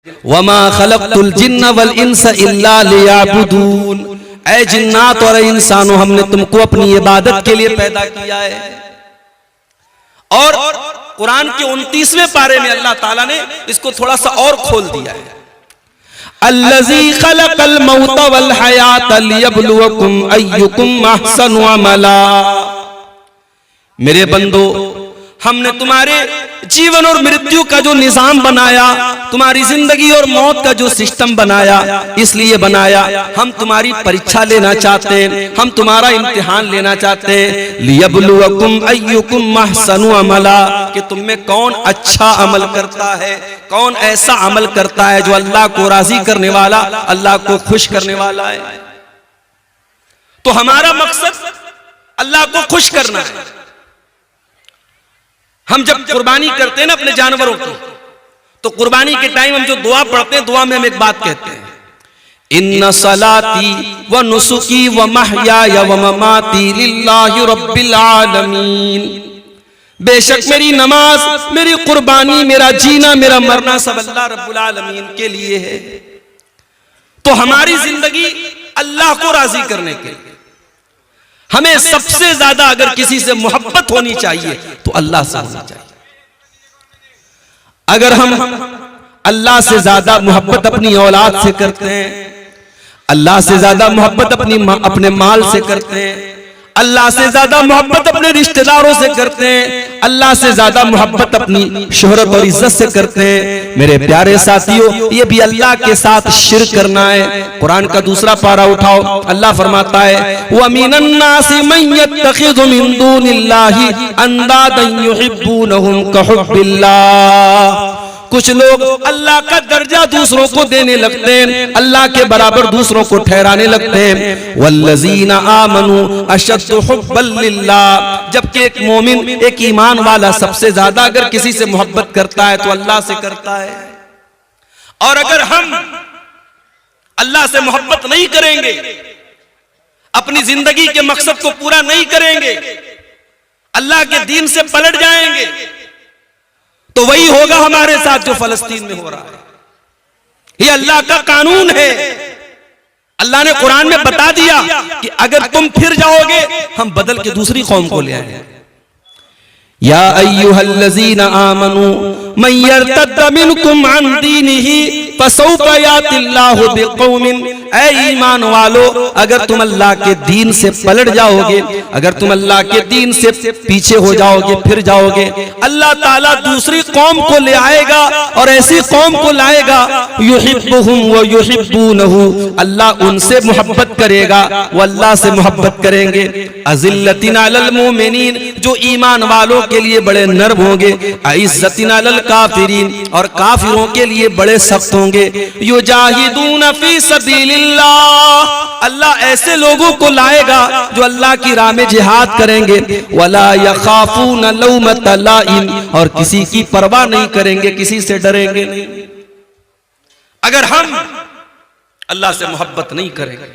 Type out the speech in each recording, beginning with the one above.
वमा खलक़तुल जिन्ना वल इंसा इल्ला लियअबुदून। ऐ जिन्नात और इंसानों, हमने तुमको अपनी इबादत के लिए पैदा किया है। और कुरान के 29वें पारे में अल्लाह ताला ने इसको थोड़ा सा और खोल दिया है। अल्लज़ी खलक़ल मौता वल हयाता लियब्लुवकुम अय्युकुम अहसनु अमला। मेरे बंदो, हमने तुम्हारे जीवन और मृत्यु का जो निजाम बनाया, तुम्हारी जिंदगी और मौत का जो सिस्टम बनाया, इसलिए बनाया हम तुम्हारी परीक्षा लेना चाहते हैं, हम तुम्हारा इम्तिहान लेना चाहते हैं। लियब्लुवकुम अय्युकुम अहसनु अमला, कि तुम में कौन अच्छा अमल करता है, कौन ऐसा अमल करता है जो अल्लाह को राजी करने वाला, अल्लाह को खुश करने वाला है। तो हमारा मकसद अल्लाह को खुश करना है। हम जब कुर्बानी करते हैं ना अपने जानवरों की, तो कुर्बानी के टाइम हम जो दुआ पढ़ते हैं, दुआ में हम एक बात कहते हैं, इन्ना सलाती व नुसुकी व महयाया व ममाती लिल्लाहि रब्बिल आलमीन। बेशक मेरी नमाज, मेरी कुर्बानी, मेरा जीना, मेरा मरना सब अल्लाह रब्बुल आलमीन के लिए है। तो हमारी जिंदगी अल्लाह को राजी करने के लिए हमें सबसे ज्यादा अगर किसी से मोहब्बत होनी चाहिए तो अल्लाह से होनी चाहिए। अगर हम अल्लाह से ज्यादा मोहब्बत अपनी औलाद से करते हैं, अल्लाह से ज्यादा मोहब्बत अपने माल से करते हैं, अल्लाह से ज्यादा मोहब्बत अपने रिश्तेदारों से करते हैं, अल्लाह से ज्यादा मोहब्बत अपनी शोहरत और इज्जत से करते हैं, मेरे प्यारे साथियों, ये भी अल्लाह के साथ शिर्क करना है। कुरान का दूसरा पारा उठाओ, अल्लाह फरमाता है व मिनन नासि मन यत्तखिज़ु मिन दूनिल्लाहि अंदादन युहिब्बूनहुम कहुब्बिल्लाह। कुछ लोग अल्लाह का दर्जा दूसरों को देने लगते हैं, अल्लाह के बराबर दूसरों को ठहराने लगते हैं। वल्लज़ीना आमनू अशद्दु हुब्बन लिल्लाह। जबकि एक मोमिन, एक ईमान वाला सबसे ज्यादा अगर किसी से मोहब्बत करता है तो अल्लाह से करता है। और अगर हम अल्लाह से मोहब्बत नहीं करेंगे, अपनी जिंदगी के मकसद को पूरा नहीं करेंगे, अल्लाह के दीन से पलट जाएंगे, तो वही होगा हमारे साथ जो फलस्तीन में हो रहा है। ये अल्लाह का कानून है। अल्लाह ने कुरान में बता दिया कि अगर तुम फिर जाओगे, हम बदल के दूसरी कौम को ले आएंगे। या अय्युहल्लज़ीना आमनू मन यर्तद्द मिनकुम अन दीनिही फसौफा यातिल्लाहु बिक़ौमिन। ऐ ईमान वालो, अगर तुम अल्लाह के दीन से पलट जाओगे, अगर तुम अल्लाह के दीन से पीछे हो जाओगे, फिर जाओगे, अल्लाह ताला दूसरी कौम को ले आएगा और ऐसी कौम को लाएगा युहिब्बुहुम व युहिब्बूनहु। अल्लाह उनसे मोहब्बत करेगा, वो अल्लाह से मोहब्बत करेंगे। अज़िल्लतिन अलल मुमिनीन, जो ईमान वालों के लिए बड़े नर्म होंगे। इज्जतिन अलल काफिरीन, और काफिरों के लिए बड़े सख्त होंगे। युजाहिदून फी सबीलिल्लाह, अल्लाह ऐसे लोगों को लाएगा जो अल्लाह की राह में जिहाद करेंगे। वला यखाफून लौमत लाइम, और किसी की परवाह नहीं करेंगे, किसी से डरेंगे नहीं। अगर हम अल्लाह से मोहब्बत नहीं करेंगे,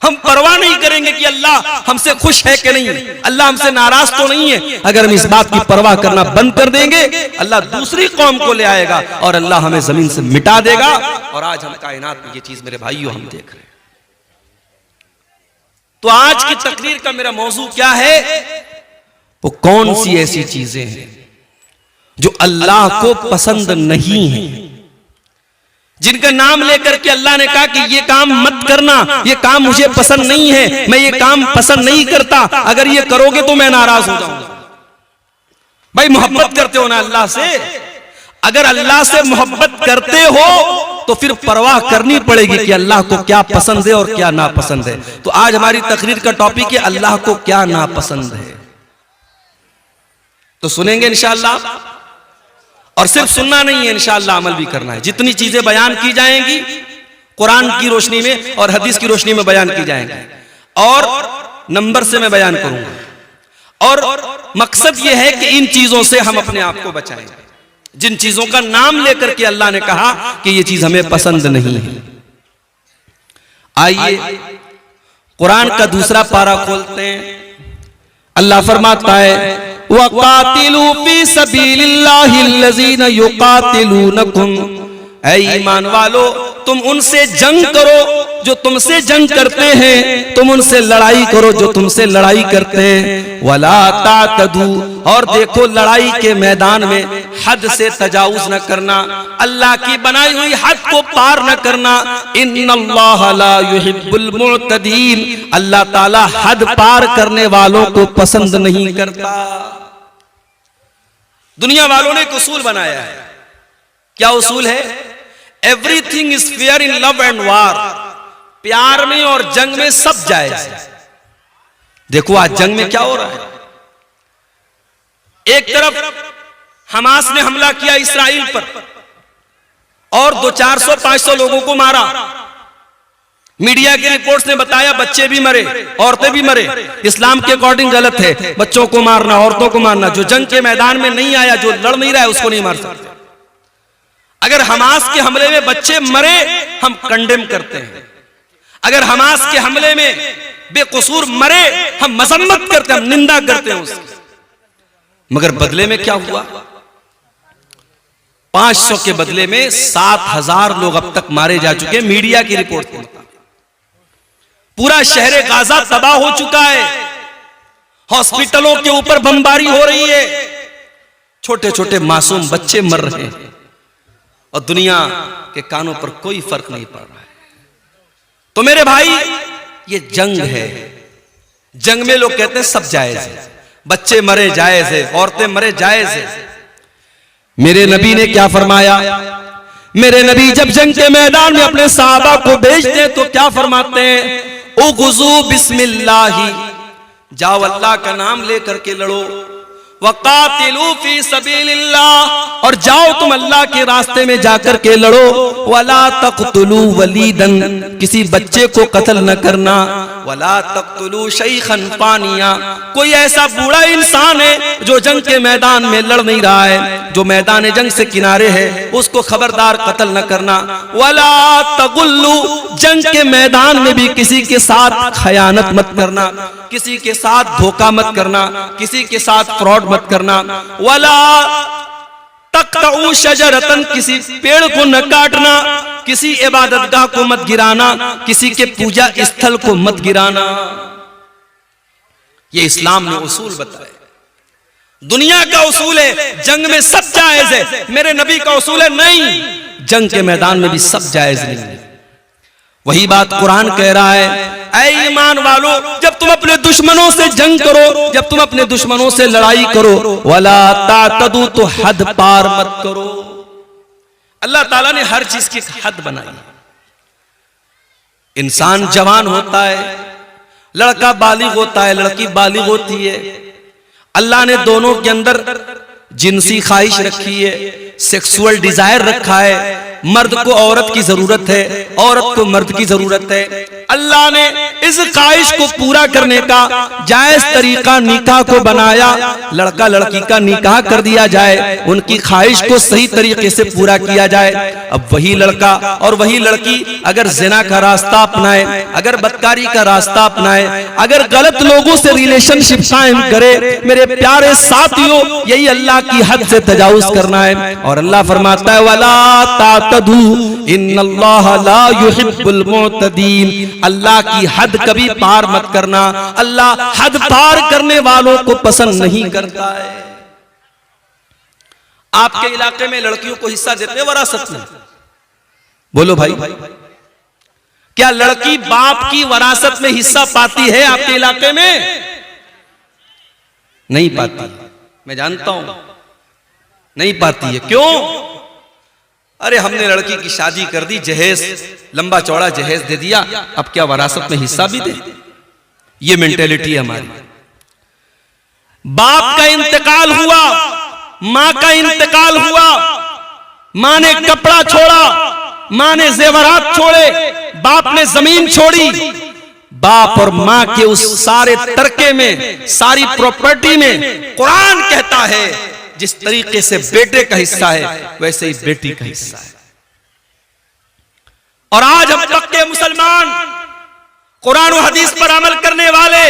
हम परवाह नहीं करेंगे कि अल्लाह हमसे खुश है कि नहीं, अल्लाह हमसे नाराज तो नहीं है, अगर हम इस बात की परवाह करना बंद कर देंगे, अल्लाह दूसरी कौम को ले आएगा और अल्लाह हमें जमीन से मिटा देगा। और आज हम कायनात में ये चीज मेरे भाइयों हम देख रहे हैं। तो आज की तकरीर का मेरा मौजू क्या है? वो कौन सी ऐसी चीजें हैं जो अल्लाह को पसंद नहीं है, जिनका नाम लेकर के अल्लाह ने कहा कि ये काम मत करना, ये काम मुझे पसंद नहीं है, मैं ये काम पसंद नहीं करता, अगर ये करोगे तो मैं नाराज हो जाऊंगा। भाई मोहब्बत करते हो ना अल्लाह से? अगर अल्लाह से मोहब्बत करते हो तो फिर परवाह करनी पड़ेगी कि अल्लाह को क्या पसंद है और क्या नापसंद है। तो आज हमारी तकरीर का टॉपिक है अल्लाह को क्या नापसंद है। तो सुनेंगे इंशाअल्लाह, और सिर्फ सुनना नहीं है, इंशाअल्लाह अमल भी करना है। जितनी चीजें बयान की जाएंगी कुरान की रोशनी में और हदीस की रोशनी में बयान की जाएंगी, और नंबर से मैं बयान करूंगा। और मकसद यह है कि इन चीजों से हम अपने आप को बचाएं, जिन चीजों का नाम लेकर के अल्लाह ने कहा कि ये चीज हमें पसंद नहीं है। आइए कुरान का दूसरा पारा खोलते हैं। अल्लाह फरमाता है वक़ातिलू फी सबीलिल्लाहिल्लज़ीना युक़ातिलूनकुम ऐ ईमान वालो, तुम उनसे जंग करो जो तुमसे जंग करते हैं, तुम उनसे लड़ाई करो जो तुमसे लड़ाई करते हैं। वला तातदू, और देखो लड़ाई के मैदान में हद से तजावुज न करना, अल्लाह की बनाई हुई हद को पार न करना। इन्नल्लाह ला युहिब्बुल मुअतदीन, अल्लाह ताला हद पार करने वालों को पसंद नहीं करता। दुनिया वालों ने एक उसूल बनाया है। क्या उसूल है? Everything is fair in love and वार, प्यार में और जंग में सब जायज है। देखो आज जंग में क्या हो रहा है। एक तरफ हमास ने हमला किया इसराइल पर और 400-500 लोगों को मारा। मीडिया की रिपोर्ट्स ने बताया बच्चे भी मरे, औरतें भी मरे। इस्लाम के अकॉर्डिंग गलत है बच्चों को मारना, औरतों को मारना। जो जंग के मैदान में नहीं आया, जो लड़ नहीं रहा है, उसको नहीं मार सकते। अगर हमास के हमले में बच्चे मरे, हम कंडेम करते हैं। अगर हमास के हमले में बेकसूर मरे, हम मजम्मत करते हैं, हम निंदा करते हैं उसकी। मगर बदले में क्या हुआ? 500 के बदले में 7000 लोग अब तक मारे जा चुके हैं, मीडिया की रिपोर्ट के मुताबिक। पूरा शहर गाजा तबाह हो चुका है। हॉस्पिटलों के ऊपर बमबारी हो रही है, छोटे छोटे मासूम बच्चे मर रहे हैं और दुनिया के कानों पर कोई फर्क नहीं पड़ रहा है। तो मेरे भाई, ये जंग है। जंग में लोग कहते हैं सब जायज है, बच्चे मरे जायज है, औरतें मरे जायज है। मेरे नबी ने क्या फरमाया? मेरे नबी जब जंग के मैदान में अपने सहाबा को भेजते हैं तो क्या फरमाते हैं? उगुजू बिस्मिल्लाही, जाओ अल्लाह का नाम लेकर के लड़ो। वक़ातिलू फी सबीलिल्लाह, और जाओ तुम अल्लाह के रास्ते में जाकर के लड़ो। वला तक़तुलू वलीदन, किसी बच्चे को कत्ल न करना। वला तक़तुलू शैखन फानिया, कोई ऐसा बूढ़ा इंसान है जो जंग के मैदान में लड़ नहीं रहा है, जो मैदान जंग से किनारे है, उसको खबरदार कत्ल न करना। वला तगुल्लू, जंग के मैदान में भी किसी के साथ खयानत मत करना, किसी के साथ धोखा मत करना, किसी के साथ फ्रॉड मत करना। वला तक़तऊ शजरतन, किसी पेड़ को न काटना, किसी इबादतगाह को मत गिराना, किसी के पूजा स्थल को मत गिराना। ये इस्लाम ने उसूल बताए। दुनिया का उसूल है जंग में सब जायज है, मेरे नबी का उसूल है नहीं, जंग के मैदान में भी सब जायज नहीं है। वही बात कुरान कह रहा है, ऐ ईमान वालो, जब तुम अपने दुश्मनों से जंग करो, जब तुम अपने दुश्मनों से लड़ाई करो, वला तातदू, तो हद पार मत करो। अल्लाह ताला ने हर चीज की हद बनाई। इंसान जवान होता है, लड़का बालिग होता है, लड़की बालिग होती है। अल्लाह ने दोनों के अंदर जिनसी ख्वाहिश रखी है, सेक्सुअल डिजायर रखा है। मर्द को औरत की जरूरत है, औरत को मर्द की जरूरत है। अल्लाह ने इस ख्वाहिश को पूरा करने का जायज तरीका निकाह को बनाया। लड़का लड़की का निकाह कर दिया जाए, उनकी ख्वाहिश को सही तरीके से पूरा किया जाए। अब वही लड़का और वही लड़की अगर जिना का रास्ता अपनाए, अगर बदकारी का रास्ता अपनाए, अगर गलत लोगों से रिलेशनशिप कायम करे, मेरे प्यारे साथियों, यही अल्लाह की हद से तजावुज करना है। और अल्लाह फरमाता है, वला तातदू इन्नल्लाह ला युहिब्बुल मुअतदीन, अल्लाह की हद कभी पार मत करना। अल्लाह हद पार करने वालों को पसंद नहीं करता है। आपके इलाके में लड़कियों को हिस्सा देते हैं वरासत में? बोलो भाई, क्या लड़की बाप की वरासत में हिस्सा पाती है आपके इलाके में? नहीं पाती, मैं जानता हूं नहीं पाती है। क्यों? अरे हमने लड़की की शादी कर दी, जहेज लंबा चौड़ा जहेज दे दिया, अब क्या वरासत में हिस्सा भी दे? ये मेंटेलिटी है हमारी। बाप का इंतकाल हुआ, मां का इंतकाल हुआ, मां ने कपड़ा छोड़ा, मां ने जेवरात छोड़े, बाप ने जमीन छोड़ी। बाप और मां के उस सारे तरके में, सारी प्रॉपर्टी में कुरान कहता है जिस तरीके से बेटे का हिस्सा है वैसे ही बेटी का हिस्सा है। और आज हम पक्के मुसलमान, कुरान और हदीस पर अमल करने वाले,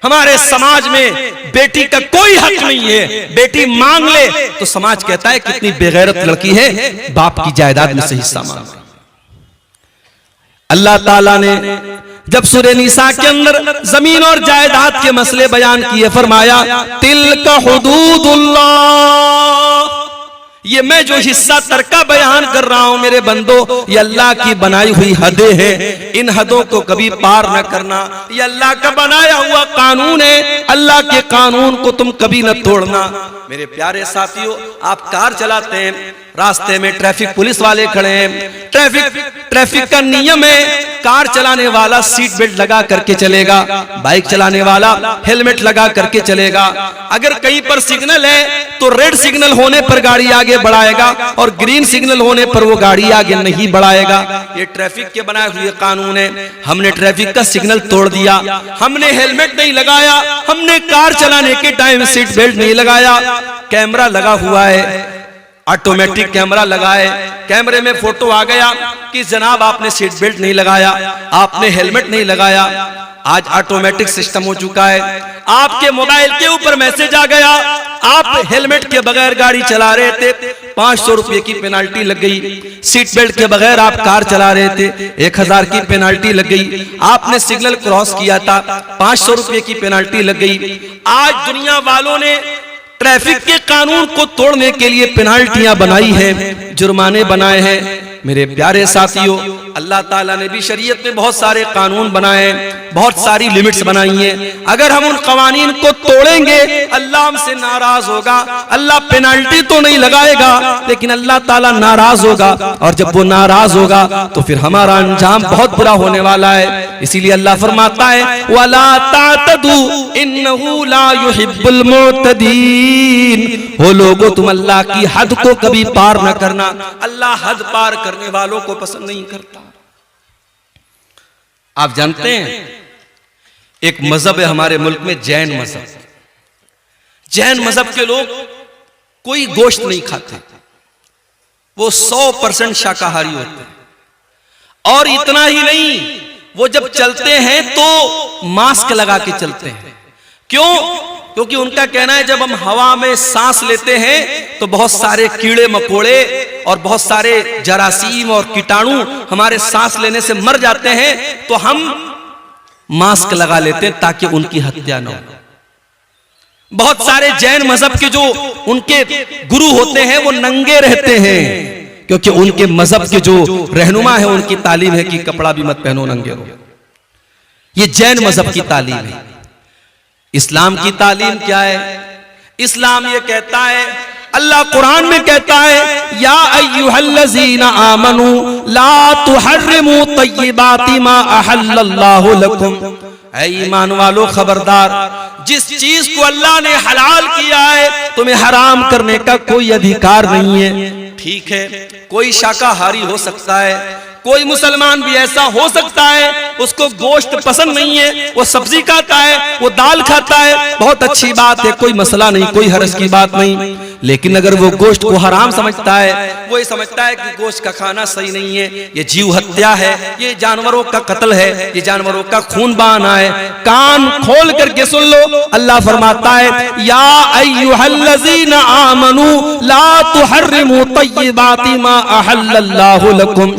हमारे समाज में बेटी का कोई हक नहीं है। बेटी मांग ले तो समाज कहता है कितनी बेगैरत लड़की है, बाप की जायदाद में से हिस्सा मांग। अल्लाह ताला ने जब सूरह निसा के अंदर जमीन और जायदाद के मसले बयान किए, फरमाया तिल्का हुदूदुल्लाह, ये मैं जो हिस्सा तरका बयान कर रहा हूं मेरे बंदो, ये अल्लाह की बनाई हुई हदें हैं, इन हदों को कभी पार न करना। ये अल्लाह का बनाया हुआ कानून है, अल्लाह के कानून को तुम कभी न तोड़ना। मेरे प्यारे साथियों, आप कार चलाते हैं, रास्ते में ट्रैफिक पुलिस वाले खड़े हैं, ट्रैफिक का नियम है कार चलाने वाला सीट बेल्ट लगा करके चलेगा, बाइक चलाने वाला हेलमेट लगा करके चलेगा। अगर कहीं पर सिग्नल है तो रेड सिग्नल होने पर गाड़ी आगे बढ़ाएगा और ग्रीन सिग्नल होने पर वो गाड़ी आगे नहीं बढ़ाएगा। ये ट्रैफिक के बनाए हुए कानून है। हमने ट्रैफिक का सिग्नल तोड़ दिया, हमने हेलमेट नहीं लगाया, हमने कार चलाने के टाइम सीट बेल्ट नहीं लगाया, कैमरा लगा हुआ है, ऑटोमेटिक कैमरा लगाए, कैमरे में फोटो आ गया कि जनाब आपने सीट बेल्ट नहीं लगाया, आपने हेलमेट नहीं लगाया। आज ऑटोमेटिक सिस्टम हो चुका है, आपके मोबाइल के ऊपर मैसेज आ गया, आप हेलमेट के बगैर गाड़ी चला रहे थे, 500 रुपए की पेनाल्टी लग गई। सीट बेल्ट के बगैर आप कार चला रहे थे, 1000 की पेनाल्टी लग गई। आपने सिग्नल क्रॉस किया था, 500 रुपए की पेनाल्टी लग गई। आज दुनिया वालों ने ट्रैफिक के कानून को तोड़ने के लिए पेनाल्टियां बनाई है, जुर्माने बनाए हैं। मेरे प्यारे साथियों, अल्लाह ताला ने भी शरीयत में बहुत सारे कानून बनाए हैं, बहुत सारी लिमिट्स बनाई हैं। अगर हम उन कवानीन को तोड़ेंगे अल्लाह हमसे नाराज होगा। अल्लाह पेनाल्टी तो नहीं लगाएगा लेकिन अल्लाह ताला नाराज होगा, और जब वो नाराज होगा तो फिर हमारा अंजाम बहुत बुरा होने वाला है। इसीलिए अल्लाह फरमाता है वला तातदू इन्नहु ला युहिब्बुल मुअतदीन, हो लोगो तुम अल्लाह की हद को कभी पार न करना, अल्लाह हद पार करने वालों को पसंद नहीं करता। आप जानते हैं एक मजहब है हमारे मुल्क में, जैन मजहब। जैन मजहब के लोग कोई गोश्त नहीं खाते, वो 100% शाकाहारी होते हैं। और इतना ही नहीं, वो जब चलते हैं तो मास्क लगा के चलते हैं। क्यों? क्योंकि उनका कहना है जब हम हवा में सांस लेते हैं तो बहुत सारे कीड़े मकोड़े और बहुत सारे जरासीम और कीटाणु हमारे सांस लेने से मर जाते हैं, तो हम मास्क लगा लेते हैं ताकि उनकी हत्या न हो। बहुत सारे जैन मजहब के जो उनके गुरु होते हैं वो नंगे रहते हैं, क्योंकि उनके मजहब के जो रहनुमा है उनकी तालीम है कि कपड़ा भी मत पहनो, नंगे रहो। ये जैन मजहब की तालीम है। इस्लाम की तालीम क्या है? इस्लाम ये कहता है, अल्लाह कुरान में कहता है या अय्युहल्लज़ीना आमनू ला तुहर्रिमू तय्यिबाति मा अहल्लल्लाहु लकुम, ऐ ईमान वालो खबरदार, जिस चीज को अल्लाह ने हलाल किया है तुम्हें हराम करने का कोई अधिकार नहीं है। ठीक है, कोई शाकाहारी हो सकता है, कोई मुसलमान भी ऐसा हो सकता है उसको गोश्त पसंद नहीं है, वो सब्जी खाता है, वो दाल खाता है, बहुत अच्छी बात है, कोई मसला नहीं, कोई हर्ज की बात नहीं। लेकिन अगर वो गोश्त को हराम समझता है, वो ये समझता है कि गोश्त का खाना सही नहीं है, ये जीव हत्या है, ये जानवरों का कत्ल है, ये जानवरों का खून बहाना है, कान खोल करके सुन लो, अल्लाह फरमाता है या अय्युहल्लज़ीना आमनू ला तुहर्रिमू तय्यिबाति मा अहल्लल्लाहु लकुम,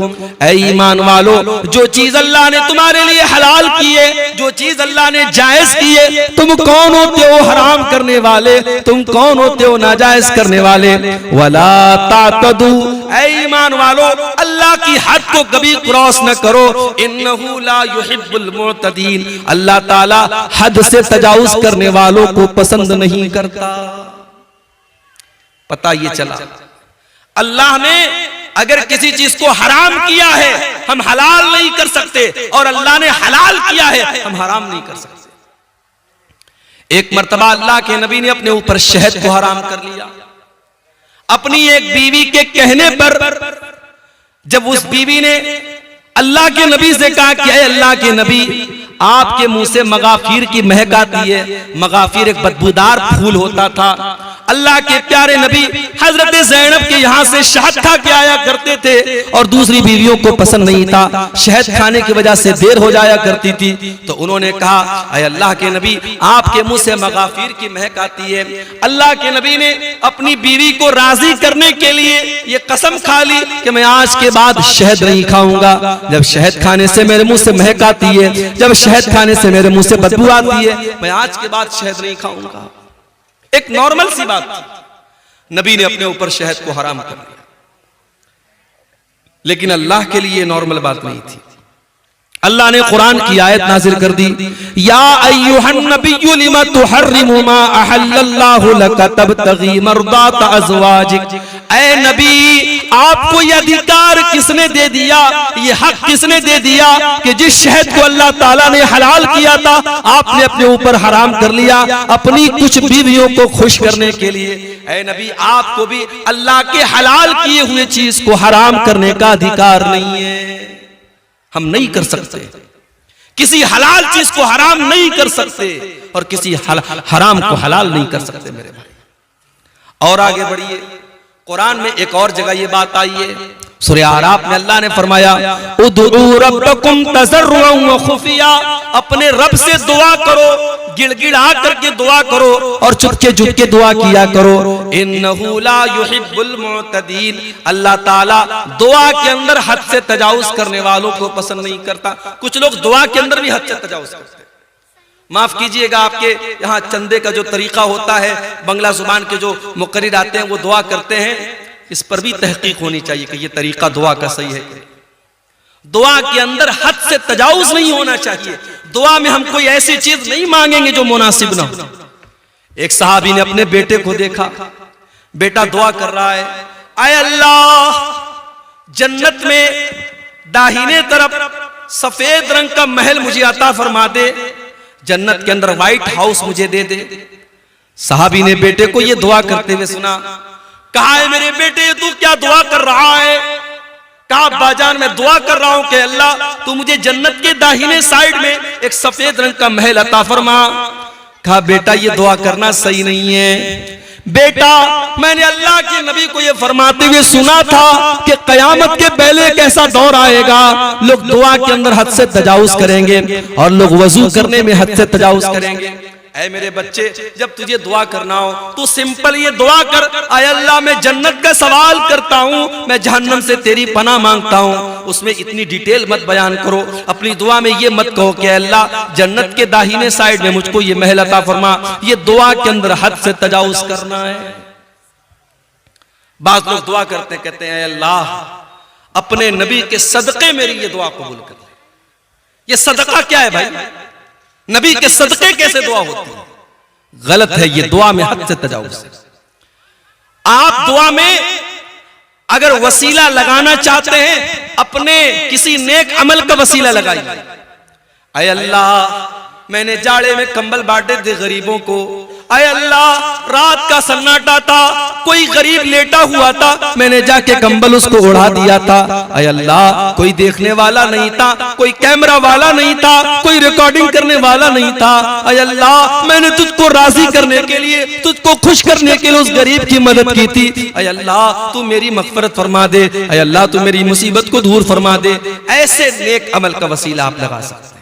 ईमान वालो जो चीज अल्लाह ने तुम्हारे लिए हलाल की है, जो चीज अल्लाह ने जायज की है, तुम कौन होते हो हराम करने वाले, तुम कौन होते हो नाजायज करने वाले। वला तातदू, ईमान वालो अल्लाह की हद को कभी क्रॉस न करो, इन्नहु ला युहिब्बुल मुअतदीन, अल्लाह ताला हद से तजावुज करने वालों को पसंद नहीं करता। पता ये चला, अल्लाह ने अगर किसी चीज को हराम किया है हम हलाल नहीं कर सकते, और अल्लाह ने हलाल किया है हम हराम नहीं कर सकते। एक मर्तबा अल्लाह के नबी ने अपने ऊपर शहद को हराम कर लिया। अपनी एक बीवी के कहने पर जब उस बीवी ने अल्लाह के नबी से कहा कि अल्लाह के नबी आपके मुंह से मगाफिर की महक आती है, मगाफिर एक बदबूदार फूल होता था, अल्लाह के प्यारे नबी हजरत ज़ैनब के यहाँ से शहद खा के आया करते थे और दूसरी बीवियों को पसंद नहीं था, शहद खाने की वजह से देर हो जाया करती थी। तो उन्होंने कहा, अय अल्लाह के नबी, आपके मुंह से मगाफिर की महक आती है। अल्लाह के नबी ने अपनी बीवी को राजी करने के लिए ये कसम खा ली कि मैं आज के बाद शहद नहीं खाऊंगा। जब शहद खाने से मेरे मुंह से महक आती है, जब शहद खाने से मेरे मुंह से बदबू आती है, मैं आज के बाद शहद नहीं खाऊंगा। एक नॉर्मल सी बात थी, नबी ने अपने ऊपर शहद को हराम कर दिया, लेकिन अल्लाह के लिए नॉर्मल बात नहीं थी। अल्लाह ने कुरान की आयत नाजिल कर दी, या अय्युहन नबिय्यु लिमा तुहर्रिमु मा अहल्लल्लाहु लका तबतगी मर्दात अज़वाजिक। ऐ नबी, आपको ये अधिकार किसने दे दिया, ये हक किसने दे दिया कि जिस शहद को अल्लाह ताला ने हलाल किया था आपने अपने ऊपर हराम कर लिया अपनी कुछ बीवियों को खुश करने के लिए। ऐ नबी, आपको भी अल्लाह के हलाल किए हुए चीज को हराम करने का अधिकार नहीं है। हम नहीं कर सकते, किसी हलाल चीज को हराम नहीं कर सकते और किसी हराम को हलाल नहीं कर सकते मेरे भाई। और आगे बढ़िए, कुरान में एक और जगह ये बात आई है, सूरह आराफ में अल्लाह ने फरमाया, उदू रब्बकुम तज़र्रुअन व खुफिया, अपने रब से दुआ करो, गिड़गिड़ा करके दुआ करो और चुपके चुपके दुआ किया करो। इन्नहु ला युहिब्बुल मुअतदीन, अल्लाह ताला दुआ के अंदर हद से तजावुज करने वालों को पसंद नहीं करता। कुछ लोग दुआ के अंदर भी हद से तजावुज करते हैं। माफ कीजिएगा, आपके यहाँ चंदे का जो तरीका होता है, बंगला जुबान के जो मुकर्रिर आते हैं वो दुआ करते हैं, इस पर भी तहकीक होनी चाहिए कि ये तरीका दुआ का सही है। दुआ के अंदर हद से तजावुज नहीं होना चाहिए। दुआ में हम कोई ऐसी चीज नहीं मांगेंगे जो मुनासिब ना हो। एक सहाबी ने अपने बेटे को देखा, बेटा दुआ कर रहा है, आय अल्लाह, जन्नत में दाहिने तरफ सफेद रंग का महल मुझे अता फरमा दे, जन्नत के अंदर व्हाइट हाउस मुझे दे दे। सहाबी ने बेटे को यह दुआ करते हुए सुना। कहा, है मेरे बेटे, तू क्या दुआ कर रहा है? कहा, बाजान मैं दुआ कर रहा हूं कि अल्लाह तू मुझे जन्नत के दाहिने साइड में एक सफेद रंग का महल अता फरमा। कहा, बेटा ये दुआ करना सही नहीं है बेटा, मैंने अल्लाह के नबी को ये फरमाते हुए सुना था कि कयामत के पहले एक ऐसा दौर आएगा, लोग दुआ के अंदर हद से तजावुज करेंगे और लोग वजू करने में हद से तजावुज करेंगे। ऐ मेरे बच्चे, जब तुझे दुआ करना हो तो सिंपल ये दुआ कर, आय अल्लाह मैं जन्नत का सवाल करता हूँ, मैं जहन्नम से तेरी पनाह मांगता हूँ। उसमें इतनी डिटेल मत बयान करो। अपनी दुआ में ये मत कहो कि अल्लाह जन्नत के दाहिने साइड में मुझको ये महल अता फरमा। ये दुआ के अंदर हद से तजावुज करना है। बात लोग दुआ करते हैं, कहते हैं अल्लाह अपने नबी के सदके मेरी ये दुआ कबूल कर ले। ये सदका क्या है भाई? नबी के सदके कैसे दुआ होती है? गलत है, ये दुआ में हद से तजावुज। आप दुआ में अगर वसीला लगाना चाहते हैं, अपने किसी नेक अमल का वसीला लगाइए। अय अल्लाह मैंने जाड़े में कंबल बांटे थे गरीबों को। अय अल्लाह रात का सन्नाटा था, कोई गरीब लेटा हुआ था, मैंने जाके कंबल उसको उड़ा दिया था। अय अल्लाह कोई देखने वाला नहीं था, कोई कैमरा वाला नहीं था, कोई रिकॉर्डिंग करने वाला नहीं था। अय अल्लाह मैंने तुझको राजी करने के लिए, तुझको खुश करने के लिए उस गरीब की मदद की थी। अय अल्लाह तू मेरी मगफरत फरमा दे, अय अल्लाह तू मेरी मुसीबत को दूर फरमा दे। ऐसे नेक अमल का वसीला आप लगा सकते हैं।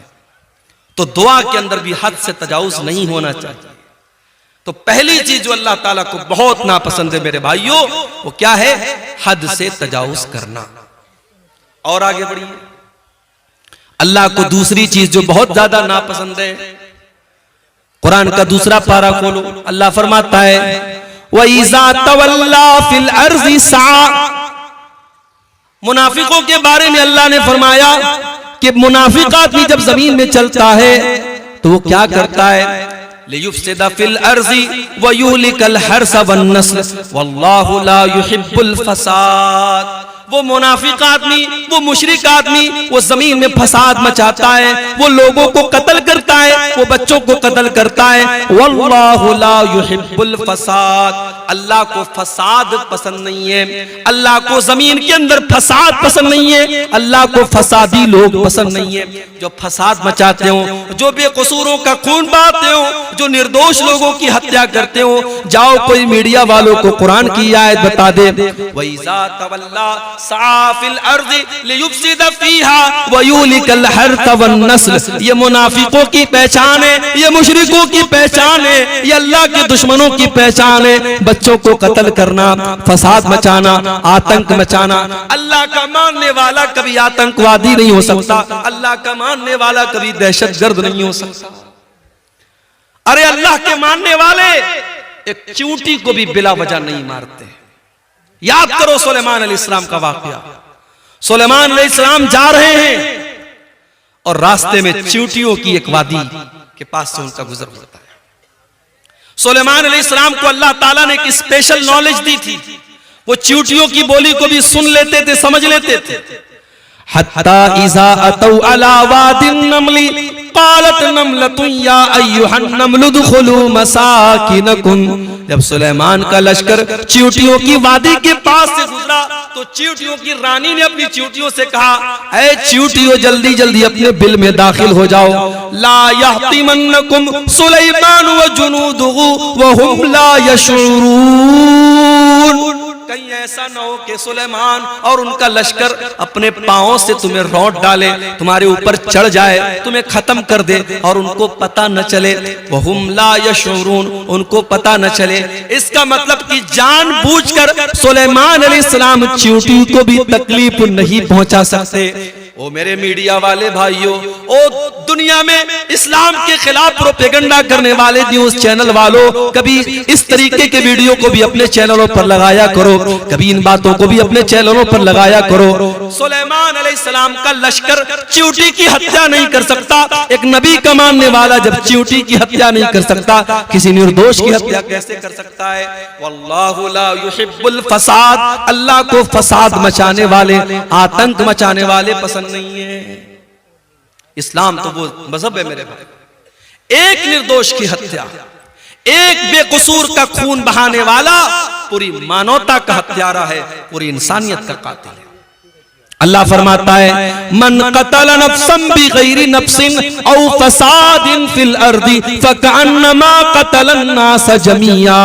तो दुआ के अंदर भी हद से तजावुज नहीं होना चाहिए। तो पहली चीज जो अल्लाह ताला को बहुत नापसंद है मेरे भाइयों, वो क्या है? हद से तजावुज करना। और आगे बढ़िए, अल्लाह को दूसरी चीज जो बहुत ज्यादा नापसंद है, कुरान का दूसरा पारा खोलो, अल्लाह फरमाता है वइज़ा तवल्ला फिल अर्ज़ि सा। मुनाफिकों के बारे में अल्लाह ने फरमाया कि मुनाफिक आदमी जब जमीन में चलता है तो वो क्या करता है? लियुफ्सिदा फिल अर्ज़ि व युहलिकल हर्स वन नस्ल वल्लाहु ला युहिब्बुल फसाद। वो मुनाफिक आदमी, वो मुशरिक आदमी, वो जमीन में फसाद मचाता है, वो लोगों को कत्ल करता है, वो बच्चों को कत्ल करता है। वल्लाहु ला युहिब्बुल फसाद, अल्लाह को फसाद पसंद नहीं है, अल्लाह को जमीन के अंदर फसाद पसंद नहीं है, अल्लाह को फसादी लोग पसंद नहीं है, जो फसाद मचाते हो, जो बेकसूरों का खून बहाते हो, जो निर्दोष लोगों की हत्या करते हो। जाओ कोई मीडिया वालों को कुरान की आयत बता दे, वइज़ा तवल्ला साफिल अर्ज़ि लियुफ्सिद फीहा वयुलिकल हर्थ वन नस्ल। ये मुनाफिकों की पहचान है, ये मुशरिकों की पहचान है, ये अल्लाह के दुश्मनों की पहचान है। बच्चों को कत्ल करना, फसाद मचाना, आतंक मचाना। अल्लाह का मानने वाला कभी आतंकवादी नहीं हो सकता, अल्लाह का मानने वाला कभी दहशतगर्द नहीं हो सकता। अरे अल्लाह के मानने वाले एक चींटी को भी बिला वजह नहीं मारते। याद करो सुलेमान अलैहिस्सलाम का वाकया। सुलेमान अलैहिस्सलाम जा रहे हैं और रास्ते में चींटियों की एक वादी के पास से उनका गुजर होता है। सुलेमान अलैहिस्सलाम को अल्लाह ताला ने एक स्पेशल नॉलेज दी थी, वो चींटियों की बोली को भी सुन लेते थे, समझ लेते थे। हत्ता इज़ा अतौ अला वादिन नमली क़ालत नमलतुन या अय्युहन नमलु दुखुलू मसाकिनकुम। जब सुलेमान का लश्कर चींटियों की वादी के पास से गुजरा तो चींटियों की रानी ने अपनी चींटियों से कहा, ऐ चींटियों जल्दी जल्दी अपने बिल में दाखिल हो जाओ। ला यहतिमन्नकुम सुलेमान व जुनूदुहु व हुम ला यशऊरून। कहीं ऐसा न हो कि सुलेमान और उनका लश्कर अपने पांवों से तुम्हें रौंद डाले, तुम्हारे ऊपर चढ़ जाए, तुम्हें खत्म कर दे और उनको पता न चले। वहुम ला यशऊरून, उनको पता न चले। इसका मतलब कि जानबूझकर सुलेमान अलैहिस्सलाम चींटी को भी तकलीफ नहीं पहुंचा सकते। ओ मेरे मीडिया वाले भाइयों, ओ दुनिया में इस्लाम के खिलाफ प्रोपेगेंडा करने वाले न्यूज चैनल वालों, कभी इस तरीके के वीडियो को भी अपने चैनलों पर लगाया करो, कभी इन बातों को भी अपने चैनलों पर लगाया करो। सुलेमान अलैहिस्सलाम का लश्कर चींटी की हत्या नहीं कर सकता। एक नबी का मानने वाला जब चींटी की हत्या नहीं कर सकता, किसी निर्दोष की हत्या कैसे कर सकता है? वल्लाहु ला युहिब्बुल फसाद। अल्लाह को फसाद मचाने वाले, आतंक मचाने वाले पसंद नहीं है। इस्लाम तो वो मजहब है मेरे भाई, एक निर्दोष की हत्या, एक बेकसूर का खून बहाने वाला पूरी मानवता का हत्यारा है, पूरी इंसानियत का कातिल है। अल्लाह फरमाता है, मन कतल नफ्सन बिगैरि नफ्सिन औ फसादिन फिल अर्दी फकअन्नमा कतलन नास जमीआ।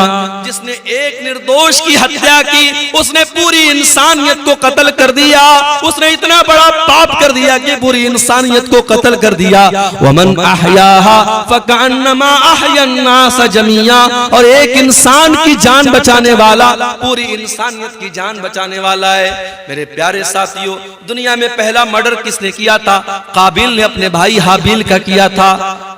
जिसने एक निर्दोष की हत्या की, उसने पूरी इंसानियत को कत्ल कर दिया। उसने इतना बड़ा पाप कर दिया कि पूरी इंसानियत को कत्ल कर दिया। वमन अहयाहा फकअन्नमा अहयन नास जमीआ। और एक इंसान की जान बचाने वाला पूरी इंसानियत की जान बचाने वाला है। मेरे प्यारे साथियों, दुनिया में पहला मर्डर किसने किया था? काबिल ने अपने भाई हाबिल का किया था,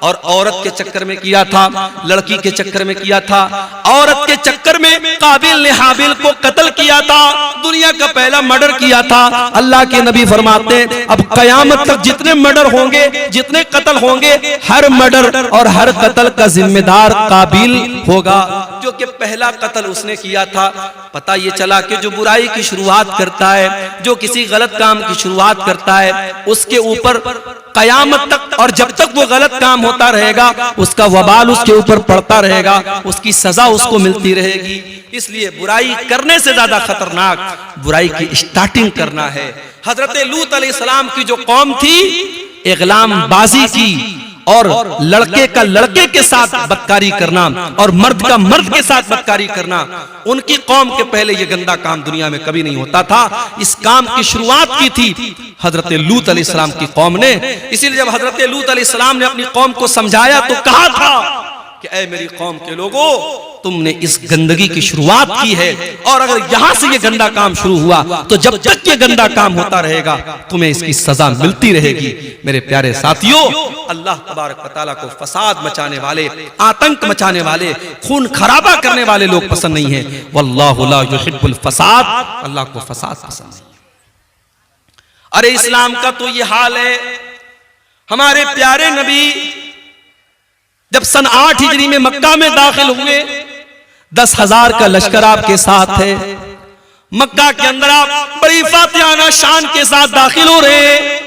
और औरत के चक्कर में किया था, लड़की के चक्कर में किया था। औरत के चक्कर में काबिल ने हाबिल को कत्ल किया था, दुनिया का पहला मर्डर किया था। अल्लाह के नबी फरमाते हैं, अब कयामत तक जितने मर्डर होंगे, जितने कत्ल होंगे, हर मर्डर और हर कत्ल का जिम्मेदार काबिल होगा, जो कि पहला कत्ल उसने किया था। पता ये चला कि जो बुराई की शुरुआत करता है, जो किसी गलत काम की शुरुआत करता है, उसके ऊपर कयामत तक और जब तक वो गलत काम होता रहेगा, उसका वबाल उसके ऊपर पड़ता रहेगा, उसकी सजा उसको मिलती रहेगी। इसलिए बुराई करने से ज्यादा खतरनाक बुराई की स्टार्टिंग करना है। हजरत लूत अलैहिस्सलाम की जो कौम थी, इग़लाम बाजी की और लड़के का लड़के के साथ बदकारी करना और मर्द का मर्द के साथ बदकारी करना, उनकी कौम के पहले ये गंदा काम दुनिया में कभी नहीं होता था। इस काम की शुरुआत की थी हजरत लूत अलैहिस्सलाम की कौम ने। इसीलिए जब हजरत लूत अलैहिस्सलाम ने अपनी कौम को समझाया तो कहा था कि ऐ मेरी कौम के लोगों, तुमने इस गंदगी की शुरुआत की है, और अगर यहां से ये गंदा काम शुरू हुआ तो जब तक ये गंदा काम होता रहेगा तुम्हें इसकी सजा मिलती रहेगी। मेरे प्यारे साथियों, अल्लाह तबारक व तआला को फसाद मचाने वाले, आतंक मचाने वाले, खून खराबा करने वाले लोग पसंद नहीं है। वल्लाहु ला युहिब्बुल फसाद। अल्लाह को फसाद पसंद नहीं। अरे इस्लाम का तो ये हाल है। हमारे प्यारे नबी जब सन 8 हिजरी में मक्का में दाखिल हुए, 10,000 का लश्कर आपके साथ है। मक्का के अंदर आप बड़ी फातिहाना शान के साथ दाखिल हो रहे हैं।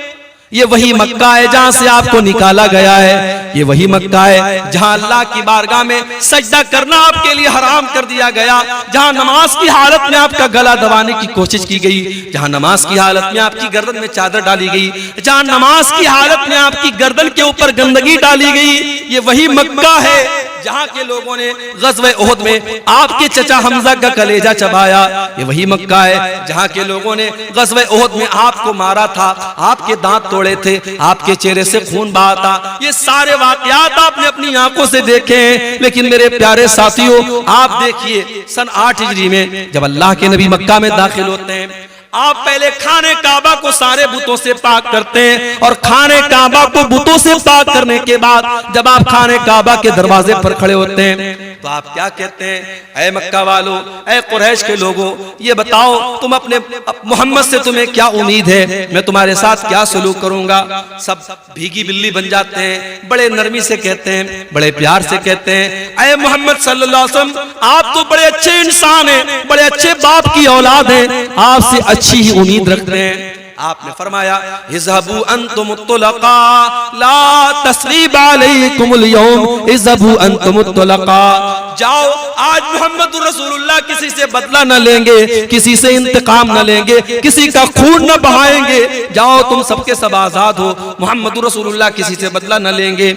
ये वही मक्का है जहां से आपको निकाला गया है। ये वही मक्का है जहां अल्लाह की बारगाह में सजदा करना आपके लिए हराम कर दिया गया, जहां नमाज की हालत में आपका गला दबाने की कोशिश की गई, जहां नमाज की हालत में आपकी गर्दन में चादर डाली गई, जहां नमाज की हालत में आपकी गर्दन के ऊपर गंदगी डाली गई। ये वही मक्का है जहां के लोगों ने ग़ज़वे उहद में आपके चचा हमजा का कलेजा चबाया। ये वही मक्का है जहां के लोगों ने ग़ज़वे उहद में आपको मारा था, आपके दांत तोड़े थे, आपके चेहरे से खून बहा था। ये सारे वाक़यात आपने अपनी आंखों से देखे हैं। लेकिन मेरे प्यारे साथियों, आप देखिए सन 8 हिजरी में जब अल्लाह के नबी मक्का में दाखिल होते हैं, आप पहले खाने काबा को सारे बुतों से पाक करते हैं, और खाने काबा को बुतों से पाक करने के बाद जब आप खाने काबा के दरवाजे पर खड़े होते हैं तो आप क्या कहते हैं? ऐ मक्का वालों, ऐ कुरैश के लोगों, ये बताओ तुम अपने मोहम्मद से तुम्हें क्या उम्मीद है? मैं तुम्हारे साथ क्या सलूक करूंगा? सब भीगी बिल्ली बन जाते हैं, बड़े नरमी से कहते हैं, बड़े प्यार से कहते हैं, ऐ मोहम्मद सल्लल्लाहु अलैहि वसल्लम, आप तो बड़े अच्छे इंसान हैं, बड़े अच्छे बाप की औलाद हैं, आपसे अच्छी ही उम्मीद रखते हैं। आपने फरमाया इज़हबू अंतुम तुलका ला तस्रीब अलैकुमुल यौम, इज़हबू अंतुम तुलका, जाओ आज मोहम्मद रसूलुल्लाह किसी से बदला न लेंगे, किसी से इंतकाम न लेंगे, किसी का खून न बहाएंगे, जाओ तुम सबके सब आजाद हो, मोहम्मद रसूलुल्लाह किसी से बदला न लेंगे।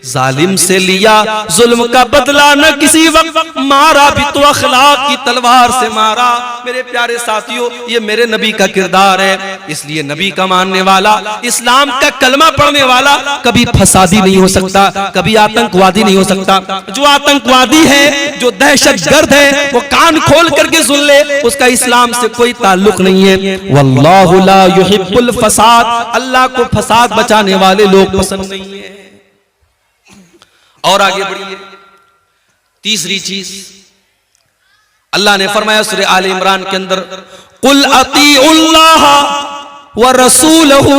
जालिम से लिया जुल्म का बदला न किसी वक्त, मारा भी तो अखलाक की तलवार से मारा। मेरे प्यारे साथियों, ये मेरे नबी का किरदार है। इसलिए नबी का मानने वाला, इस्लाम का कलमा पढ़ने वाला कभी फसादी नहीं हो सकता, कभी आतंकवादी नहीं हो सकता। जो आतंकवादी है, जो दहशतगर्द है, वो कान खोल करके सुन ले, उसका इस्लाम से कोई ताल्लुक नहीं है। वल्लाहु ला युहिब्बुल फसाद, अल्लाह को फसाद बचाने वाले लोग पसंद नहीं है। और आगे बढ़िए, तीसरी चीज अल्लाह ने फरमाया सूरह आले इमरान के अंदर, कुल अतीउल्लाह व रसूलहू,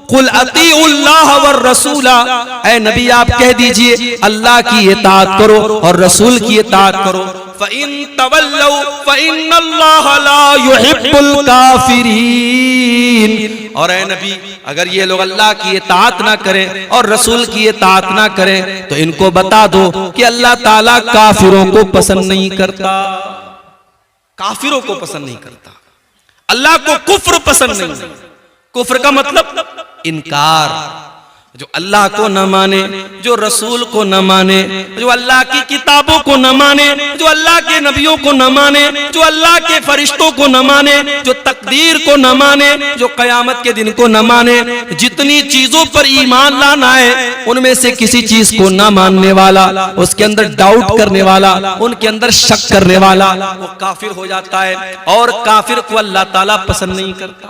कुल अतीउल्लाह व रसूला, ऐ नबी आप कह दीजिए अल्लाह की इताअत करो और रसूल की इताअत करो। फ़इन तवल्लौ फ़इन्नल्लाह ला युहिब्बुल काफिरीन, और ऐ नबी अगर ये लोग अल्लाह की इताअत ना करें और रसूल की इताअत ना करें तो इनको बता दो कि अल्लाह ताला काफिरों को पसंद नहीं करता, काफिरों को पसंद नहीं करता, अल्लाह को कुफ्र पसंद नहीं। कुफ्र का मतलब इनकार, जो अल्लाह को न माने, जो रसूल को न माने, जो अल्लाह की किताबों को न माने, जो अल्लाह के नबियों को न माने, जो अल्लाह के फरिश्तों को न माने, जो तकदीर को न माने, जो कयामत के दिन को न माने, जितनी चीजों पर ईमान लाना है उनमें से किसी चीज को न मानने वाला, उसके अंदर डाउट करने वाला, उनके अंदर शक करने वाला, वो काफिर हो जाता है। और काफिर को अल्लाह ताला पसंद नहीं करता।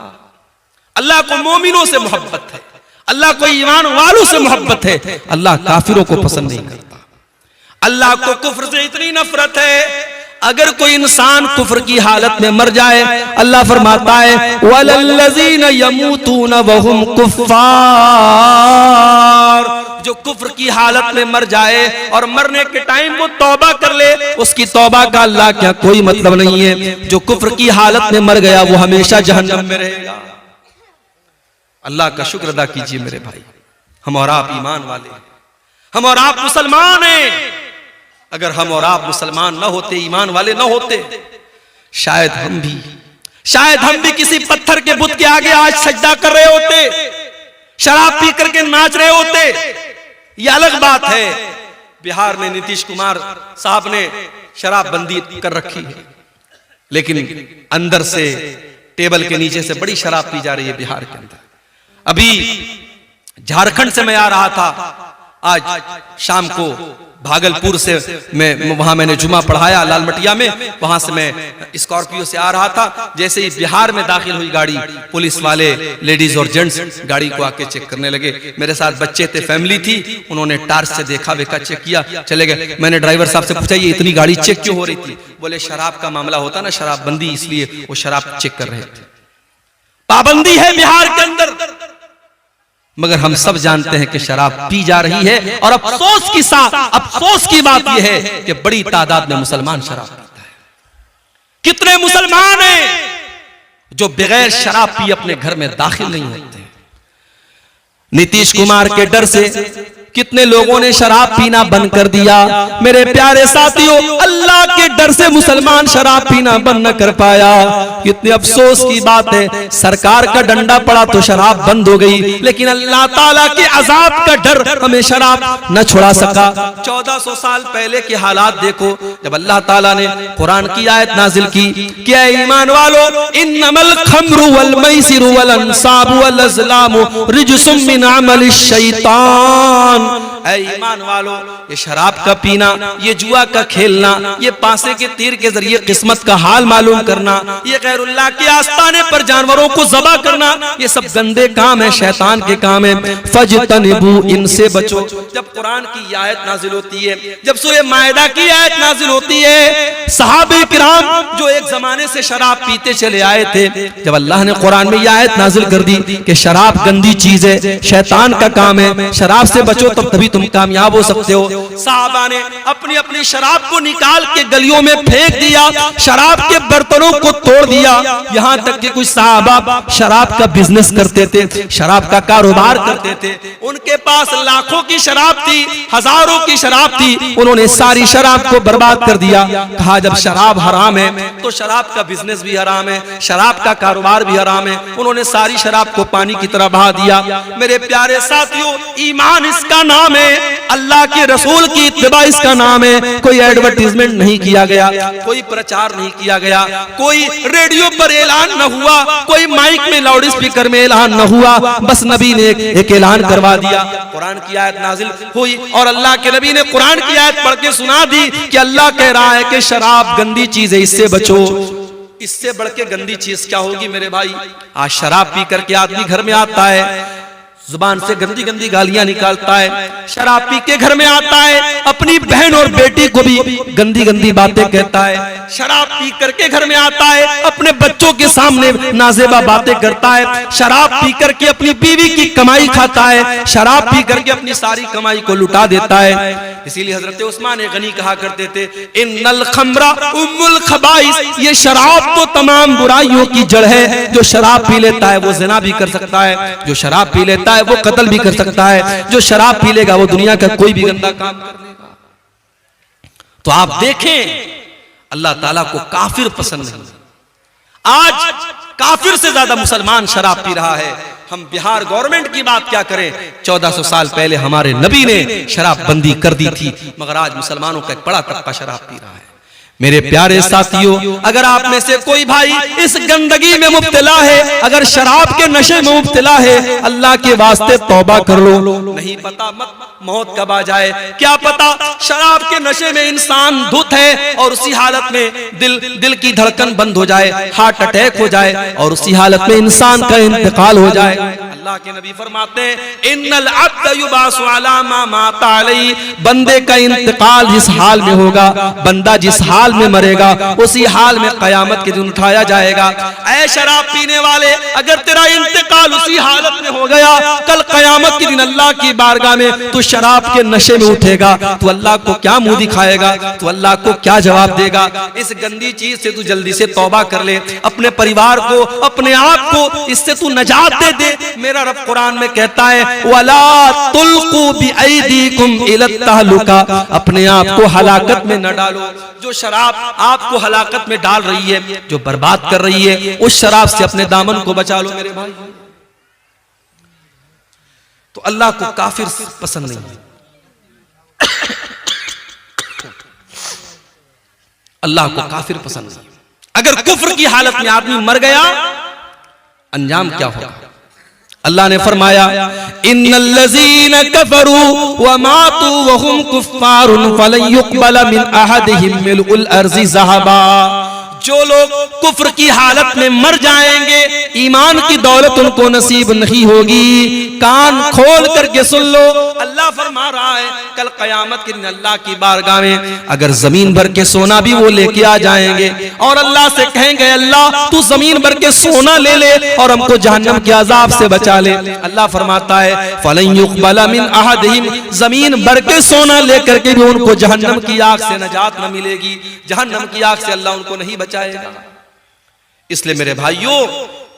अल्लाह को मोमिनों से मोहब्बत है, अल्लाह को ईमान वालों से मोहब्बत है, अल्लाह काफिरों को पसंद नहीं करता। अल्लाह को कुफ्र से इतनी नफरत है, अगर कोई इंसान कुफ्र की हालत में मर जाए, अल्लाह फरमाता है वलल्लज़ीना यमूतूना वहुम कुफ्फार, जो कुफ्र की हालत में मर जाए और मरने के टाइम वो तौबा कर ले, उसकी तौबा का अल्लाह क्या कोई मतलब नहीं है। जो कुफ्र की हालत में मर गया वो हमेशा जहन्नम में रहेगा। अल्लाह का शुक्र अदा कीजिए मेरे भाई, हम और आप ईमान वाले, हम और आप मुसलमान हैं। अगर हम और आप मुसलमान न होते, ईमान वाले न होते, शायद हम भी किसी पत्थर के बुत के आगे आज सजदा कर रहे होते, शराब पी करके नाच रहे होते। ये अलग बात है, बिहार में नीतीश कुमार साहब ने शराब बंदी कर रखी है, लेकिन अंदर से टेबल के नीचे से बड़ी शराब पी जा रही है बिहार के अंदर। अभी झारखंड से मैं आ रहा था, आज शाम को भागलपुर से वहां मैंने जुमा पढ़ाया लालमटिया में, वहां से मैं स्कॉर्पियो से आ रहा था। जैसे ही बिहार में दाखिल हुई गाड़ी, पुलिस वाले लेडीज और जेंट्स गाड़ी को आके चेक करने लगे। मेरे साथ बच्चे थे, फैमिली थी, उन्होंने टार्च से देखा वेखा, चेक किया, चले गए। मैंने ड्राइवर साहब से पूछा ये इतनी गाड़ी चेक क्यों हो रही थी? बोले शराब का मामला होता ना, शराबबंदी, इसलिए वो शराब चेक कर रहे थे। पाबंदी है बिहार के अंदर, मगर हम सब जानते हैं कि शराब पी जा रही है। और अफसोस की बात यह है कि बड़ी तादाद में मुसलमान शराब पीता है। कितने मुसलमान हैं जो बगैर शराब पी अपने घर में दाखिल नहीं होते? नीतीश कुमार के डर से कितने लोगों ने शराब पीना बंद कर दिया। मेरे प्यारे साथियों, अल्लाह के डर से मुसलमान शराब पीना बंद न कर पाया। कितने अफसोस की बात है, सरकार का डंडा पड़ा तो शराब बंद हो गई, लेकिन अल्लाह ताला के अजाब का डर हमें शराब न छुड़ा सका। 1400 साल पहले के हालात देखो, जब अल्लाह ताला ने कुरान की आयत नाजिल की, क्या ईमान वालों, इन्नमल खम्रु वल मैसिरु वल अंसाबु वल अज़लामु रिजसुम मिन अमलिश शैतान। ऐ ईमान वालों, ये शराब का पीना, ये जुआ का खेलना, ये पासे के तीर के जरिए किस्मत का हाल मालूम करना, ये गैरुल्लाह के आस्ताने पर जानवरों को ज़बा करना, ये सब गंदे काम है, शैतान के काम है। फजतनिबू, इनसे बचो। जब कुरान की आयत नाजिल होती है, जब सूरह मायदा की आयत नाजिल होती है, सहाबे किराम जो एक जमाने से शराब पीते चले आए थे, जब अल्लाह ने कुरान में यह आयत नाजिल कर दी कि शराब गंदी चीज है, शैतान का काम है, शराब से बचो तब तभी तुम कामयाब हो सकते हो। साहबा ने अपनी अपनी शराब को निकाल के गलियों में फेंक दिया, शराब के बर्तनों को तोड़ दिया। यहाँ तक कि कुछ साहबा शराब का बिजनेस करते थे, शराब का कारोबार करते थे, उनके पास लाखों की शराब थी, हजारों की शराब थी, उन्होंने सारी शराब को बर्बाद कर दिया। कहा जब शराब हराम है तो शराब का बिजनेस भी हराम है, शराब का कारोबार भी हराम है। उन्होंने सारी शराब को पानी की तरह बहा दिया। मेरे प्यारे साथियों, ईमान इसका नाम है, अल्लाह के रसूल की इत्तिबा इसका नाम है। कोई एडवर्टीजमेंट नहीं किया गया, कोई प्रचार नहीं किया गया, कोई रेडियो पर ऐलान न हुआ, कोई माइक में लाउड स्पीकर में ऐलान न हुआ, बस नबी ने एक ऐलान करवा दिया। कुरान की आयत नाजिल हुई और अल्लाह के नबी ने कुरान की आयत पढ़ के सुना दी कि अल्लाह कह रहा है कि शराब गंदी चीज है, इससे बचो। इससे बढ़ के गंदी चीज क्या होगी मेरे भाई? आज शराब पी करके आदमी घर में आता है, जुबान से गंदी गंदी गालियां निकालता है, शराब पी के घर में आता है, अपनी बहन और बेटी को भी गंदी गंदी बातें कहता है, शराब पी करके घर में आता है, अपने बच्चों के सामने नाजेबा बातें करता है, शराब पी करके अपनी बीवी की कमाई खाता है, शराब पी करके अपनी सारी कमाई को लुटा देता है। इसीलिए हजरत उस्मान गनी कहा करते थे, इन्नल खम्रा उम्मुल खबाइस, ये शराब तो तमाम बुराइयों की जड़ है। जो शराब पी लेता है वो ज़िना भी कर सकता है, जो शराब पी लेता है वो कत्ल भी कर सकता है, जो शराब पी लेगा वो दुनिया का कोई भी गंदा काम कर लेगा। तो आप देखें, अल्लाह ताला को काफिर पसंद नहीं। आज काफिर से ज्यादा मुसलमान शराब पी रहा है। हम बिहार गवर्नमेंट की बात क्या करें, 1400 साल पहले हमारे नबी ने शराब बंदी कर दी थी, मगर आज मुसलमानों का एक बड़ा तबका शराब पी रहा है। मेरे प्यारे साथियों, अगर आप में से कोई भाई इस गंदगी में मुब्तला है, अगर शराब के नशे में मुब्तला है, अल्लाह के वास्ते तौबा कर लो। नहीं पता मौत कब आ जाए, क्या पता शराब के नशे में इंसान धुत है और उसी हालत में दिल की धड़कन बंद हो जाए, हार्ट अटैक हो जाए और उसी हालत में इंसान का इंतकाल हो जाए। अल्लाह के नबी फरमाते हैं, इन्नल अब्द युबासु अला मा माता अलैहि, बंदे का इंतकाल जिस हाल में होगा, बंदा जिस हाल में मरेगा, उसी हाल में कयामत के दिन उठाया जाएगा। ऐ शराब पीने वाले, अगर तेरा इंतकाल उसी हालत में हो गया, कल कयामत के दिन अल्लाह की बारगाह में तू शराब के नशे में उठेगा, तो अल्लाह को क्या मुंह दिखाएगा, तो अल्लाह को क्या जवाब देगा? इस गंदी चीज से तू जल्दी से तौबा कर ले, अपने परिवार को, अपने आप को इससे तू नजात दे दे। मेरा रब कुरान में कहता है, वला तुल्कू बिअयदीकुम इला तहलुका, अपने आप को हलाकत में न डालो। जो शराब आपको हलाकत में डाल रही है, जो बर्बाद कर रही है, उस शराब से अपने दामन को बचा लो मेरे भाई। तो अल्लाह को काफिर पसंद नहीं, अल्लाह को काफिर पसंद नहीं। अगर कुफ्र की हालत में आदमी मर गया, अंजाम क्या होगा? अल्लाह ने फरमाया, इन्नल्लज़ीना कफरू व मातू व हुम कुफ्फारुन फलन युक़बल मिन अहदिहिम मिल्उल अर्ज़ि ज़हबा। जो लोग कुफ्र की हालत में मर जाएंगे, ईमान की दौलत उनको नसीब नहीं होगी। कान खोल करके सुन लो, अल्लाह फरमा रहा है, कल कयामत के दिन अल्लाह की बारगाह में अगर जमीन भर के सोना भी वो लेके आ जाएंगे और अल्लाह से कहेंगे, अल्लाह तू जमीन भर के सोना ले ले और हमको जहन्नम के अजाब से बचा ले। अल्लाह फरमाता है, फलन युक़बल मिन अहदिहिम, जमीन भर के सोना लेकर के भी उनको जहन्नम की आग से नजात न मिलेगी, जहन्नम की आग से अल्लाह उनको नहीं बचाएगा। इसलिए मेरे भाइयों,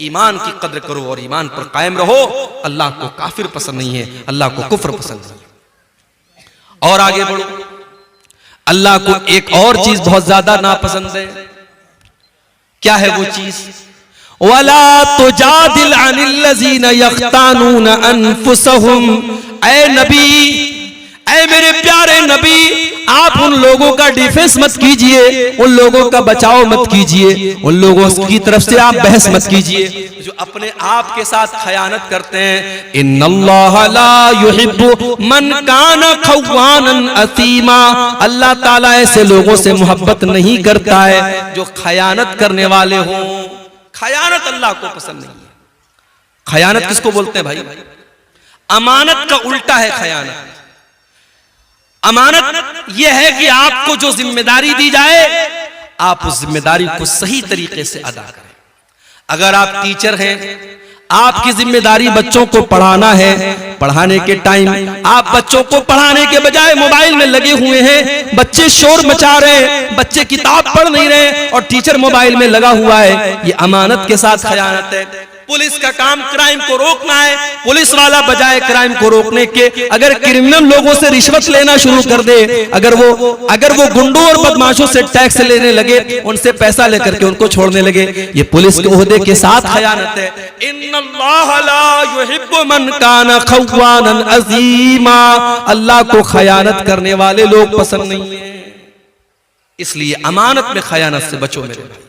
ईमान की कद्र करो और ईमान पर कायम रहो। अल्लाह को काफिर पसंद नहीं है, अल्लाह को कुफ्र पसंद नहीं है। और आगे बढ़ो, अल्लाह को एक और चीज बहुत ज्यादा नापसंद है। क्या है वो चीज? वला तुजादिल अनिल लजीना यख्तानून अनफुसहुम। ऐ नबी, ऐ मेरे प्यारे नबी, आप उन लोगों का डिफेंस मत कीजिए, उन लोगों का बचाव मत कीजिए, उन लोगों की तरफ से आप बहस मत कीजिए जो अपने आप के साथ खयानत करते हैं। इन्नल्लाह ला युहिब्बु मन काना खव्वानन असीमा। अल्लाह ताला ऐसे लोगों से मोहब्बत नहीं करता है जो खयानत करने वाले हों। खयानत अल्लाह को पसंद नहीं है। खयानत किसको बोलते हैं भाई? अमानत का उल्टा है खयानत। अमानत यह है कि आपको जो जिम्मेदारी दी जाए आप उस जिम्मेदारी को सही तरीके से अदा करें। अगर आप टीचर हैं, आपकी जिम्मेदारी बच्चों को पढ़ाना है, पढ़ाने के टाइम आप बच्चों को पढ़ाने के बजाय मोबाइल में लगे हुए हैं, बच्चे शोर मचा रहे हैं, बच्चे किताब पढ़ नहीं रहे और टीचर मोबाइल में लगा हुआ है, ये अमानत के साथ खयानत है। पुलिस का काम क्राइम को रोकना है, पुलिस वाला बजाय क्राइम को रोकने के अगर क्रिमिनल लोगों से रिश्वत लेना शुरू कर दे, अगर वो गुंडों और बदमाशों से टैक्स लेने लगे, उनसे पैसा लेकर के उनको छोड़ने लगे, ये पुलिस के ओहदे के साथ खयानत है। इन्नल्लाह ला युहिब्बु मन काना खव्वानन अज़ीमा। अल्लाह को खयानत करने वाले लोग पसंद नहीं है। इसलिए अमानत में खयानत से बचो मेरे भाई।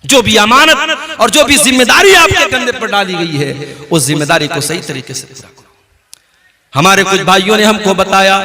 जो भी अमानत और जो भी जिम्मेदारी आपके कंधे पर डाली गई है, उस जिम्मेदारी को सही तरीके से पूरा करो। हमारे कुछ भाइयों ने हमको बताया,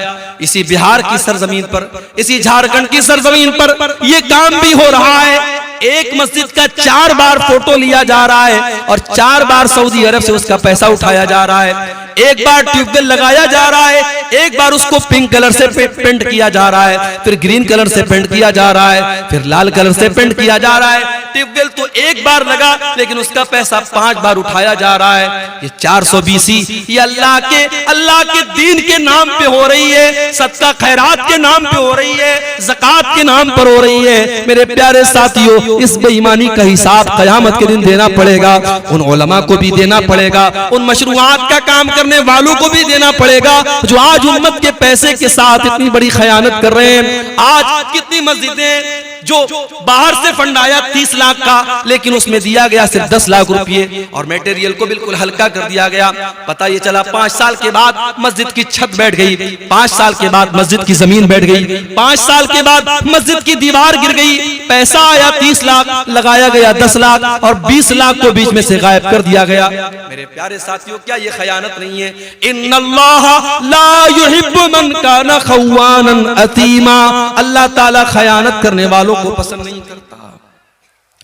इसी बिहार की सरजमीन पर, इसी झारखंड की सरजमीन पर यह काम भी हो रहा है। एक मस्जिद का 4 बार फोटो लिया जा रहा है और 4 बार सऊदी अरब से उसका पैसा उठाया जा रहा है। एक बार ट्यूबवेल लगाया जा रहा है, एक बार उसको पिंक कलर से पेंट किया जा रहा है, फिर ग्रीन कलर से पेंट किया जा रहा है, फिर लाल कलर से पेंट किया जा रहा है। ट्यूबवेल तो एक बार लगा लेकिन उसका पैसा 5 बार उठाया जा रहा है। ये 420 ये अल्लाह के दीन के नाम पे हो रही है, सदका खैरात के नाम पे हो रही है, ज़कात के नाम पर हो रही है। मेरे प्यारे साथियों, इस बेईमानी का हिसाब क़यामत के दिन देना पड़ेगा। उन उलमा को भी देना पड़ेगा, उन मशरूआत का काम करने वालों को भी देना पड़ेगा जो आज उम्मत के पैसे के साथ इतनी बड़ी खयानत कर रहे हैं। आज कितनी मस्जिदें जो बाहर से फंड आया 30 लाख का, लेकिन उसमें दिया गया सिर्फ 10 लाख रुपए और मटेरियल को बिल्कुल हल्का कर दिया गया। पता ये चला 5 साल के बाद मस्जिद की छत बैठ गई, 5 साल के बाद मस्जिद की जमीन बैठ गई, 5 साल के बाद मस्जिद की दीवार गिर गई। पैसा आया 30 लाख, लगाया गया 10 लाख और 20 लाख को बीच में से गायब कर दिया गया। मेरे प्यारे साथियों, क्या ये खयानत नहीं है? इन्नल्लाह ला युहिब्बु मन काना खव्वानन अतीमा। अल्लाह ताला खयानत करने वालों को पसंद नहीं करता।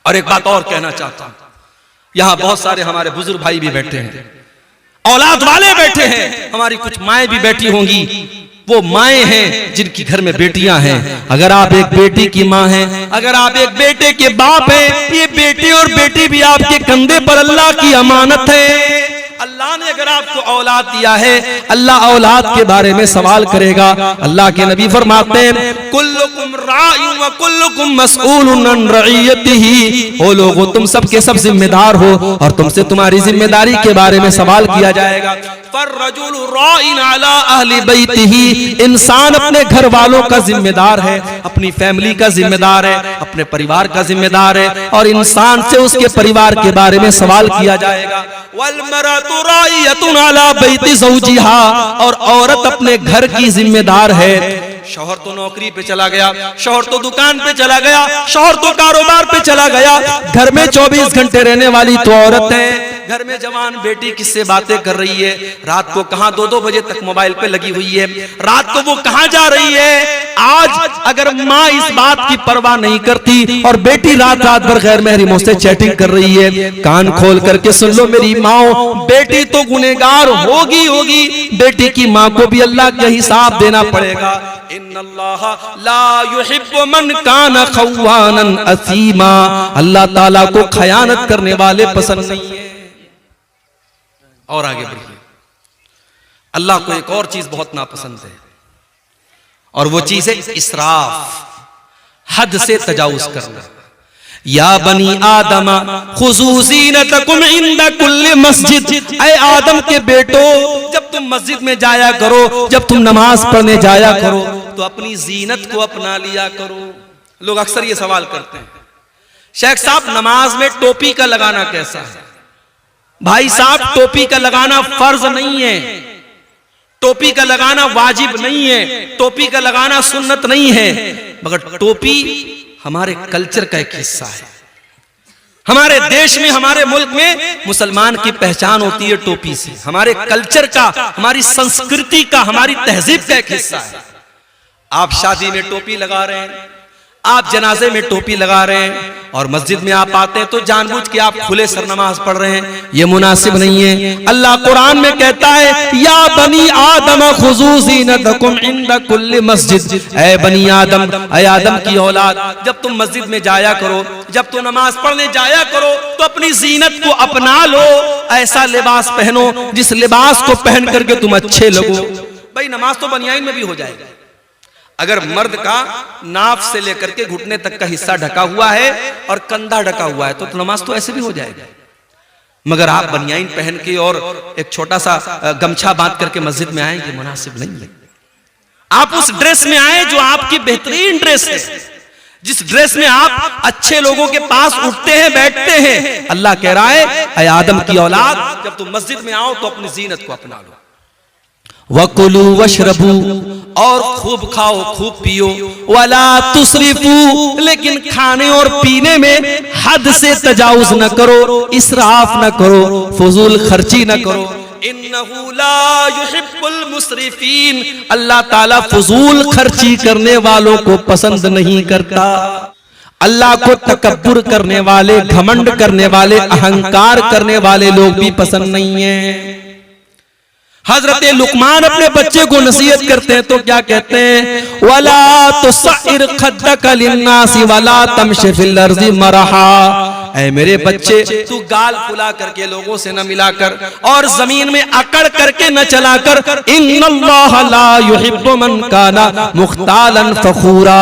और एक बात और कहना चाहता हूं, यहां बहुत सारे हमारे बुजुर्ग भाई भी बैठे हैं, औलाद वाले बैठे हैं, हमारी कुछ माएं भी बैठी होंगी। वो माएं हैं जिनकी घर में बेटियां हैं। अगर आप एक बेटी की मां हैं, अगर आप एक बेटे के बाप हैं, ये बेटे और बेटी भी आपके कंधे पर अल्लाह की अमानत है। अल्लाह ने अगर आपको औलाद दिया है, अल्लाह औलाद के बारे में सवाल करेगा। अल्लाह के नबी फरमाते हैं, कुल्लुकुम राइयुन व कुल्लुकुम मसऊलुन अन रइयतिही। ओ लोगों, तुम सब के सब जिम्मेदार हो और तुमसे तुम्हारी जिम्मेदारी के बारे में सवाल किया जाएगा। फर्रजुलु राइन अला अहली बैतिही। इंसान अपने घर वालों का जिम्मेदार है, अपनी फैमिली का जिम्मेदार है, अपने परिवार का जिम्मेदार है और इंसान से उसके परिवार के बारे में सवाल किया जाएगा। वल मरअतु राइयतुन अला बैति ज़ौजिहा। और औरत अपने घर की जिम्मेदार है। शौहर तो नौकरी पे चला गया, शौहर तो दुकान पे चला गया, शौहर तो कारोबार पे चला गया, घर में 24 घंटे रहने वाली तो औरत है। घर में जवान बेटी किससे बातें कर रही है, रात को कहां 2-2 बजे तक मोबाइल पे लगी हुई है, रात को वो कहां जा रही है। आज अगर माँ इस बात की परवाह नहीं करती और बेटी रात रात भर गैर महरमों से चैटिंग कर रही है, कान खोल करके सुन लो मेरी माओ, बेटी तो गुनहगार होगी, बेटी की माँ को भी अल्लाह का हिसाब देना पड़ेगा। इन्नल्लाह ला युहिब्बु मन काना खव्वानन असीमा। अल्लाह ताला को खयानत करने वाले पसंद नहीं है। और आगे बढ़िए, अल्लाह को एक और चीज बहुत नापसंद है और वो चीज है इसराफ, हद से तजावुज करना। या बनी आदम खुज़ू ज़ीनतकुम इंदा कुल्ली मस्जिद, ऐ आदम के बेटो जब तुम मस्जिद में जाया करो, जब तुम नमाज पढ़ने जाया करो तो अपनी जीनत को अपना लिया करो। लोग अक्सर ये सवाल करते हैं, शेख साहब नमाज में टोपी का लगाना कैसा है? भाई साहब टोपी का लगाना फर्ज नहीं है, टोपी का लगाना वाजिब नहीं है, टोपी का लगाना सुन्नत नहीं है, मगर टोपी हमारे कल्चर का एक हिस्सा है। हमारे देश में, हमारे मुल्क में मुसलमान की पहचान होती है टोपी से। हमारे कल्चर का, हमारी संस्कृति का, हमारी तहजीब का एक हिस्सा है। आप शादी में टोपी लगा रहे हैं, आप जनाजे में टोपी लगा रहे हैं, और मस्जिद में आप आते हैं तो जानबूझ के आप खुले सर नमाज पढ़ रहे हैं, ये मुनासिब नहीं है। अल्लाह कुरान में कहता है या बनी आदम खुज़ू ज़ीनतकुम इंदा कुल्ली मस्जिद, ऐ बनी आदम, ऐ आदम की औलाद, जब तुम मस्जिद में जाया करो, जब तुम नमाज पढ़ने जाया करो तो अपनी जीनत को अपना लो, ऐसा लिबास पहनो जिस लिबास को पहन करके तुम अच्छे लगो। भाई नमाज तो बनियाइन में भी हो जाएगा। अगर मर्द का नाफ से लेकर के घुटने तक का हिस्सा ढका हुआ है और कंधा ढका हुआ है तो नमाज तो ऐसे भी हो जाएगा। मगर आप बनियाइन पहन के और एक छोटा सा गमछा बांध करके मस्जिद में आएंगे, मुनासिब नहीं है। आप उस ड्रेस में आए जो आपकी बेहतरीन ड्रेस है, जिस ड्रेस में आप अच्छे लोगों के पास उठते हैं, बैठते हैं। अल्लाह कह रहा है ऐ आदम की औलाद, जब तुम मस्जिद में आओ तो अपनी जीनत को अपना लो। वकुलू वशरबू, और खूब खाओ खूब पियो, वला तुसरिफू, लेकिन खाने और पीने में हद से तजाउज न करो, इसराफ न करो, फजूल खर्ची न करो। इन्नहु ला युहिब्बुल मुसरिफीन, अल्लाह ताला फजूल खर्ची करने वालों को पसंद नहीं करता। अल्लाह को तकब्बुर करने वाले, घमंड करने वाले, अहंकार करने वाले लोग भी पसंद नहीं है। हजरत लुकमान अपने बच्चे को नसीहत करते हैं तो क्या कहते हैं, वला तुसइर खद्दका लिन्नासी वला तमशी फिल अर्ज़ि मरहा, ऐ मेरे बच्चे तू गाल फुला करके लोगों से न मिलाकर और जमीन में अकड़ करके न चलाकर, इन्नल्लाह ला युहिब्बु मन काना मुख्तालन फखूरा,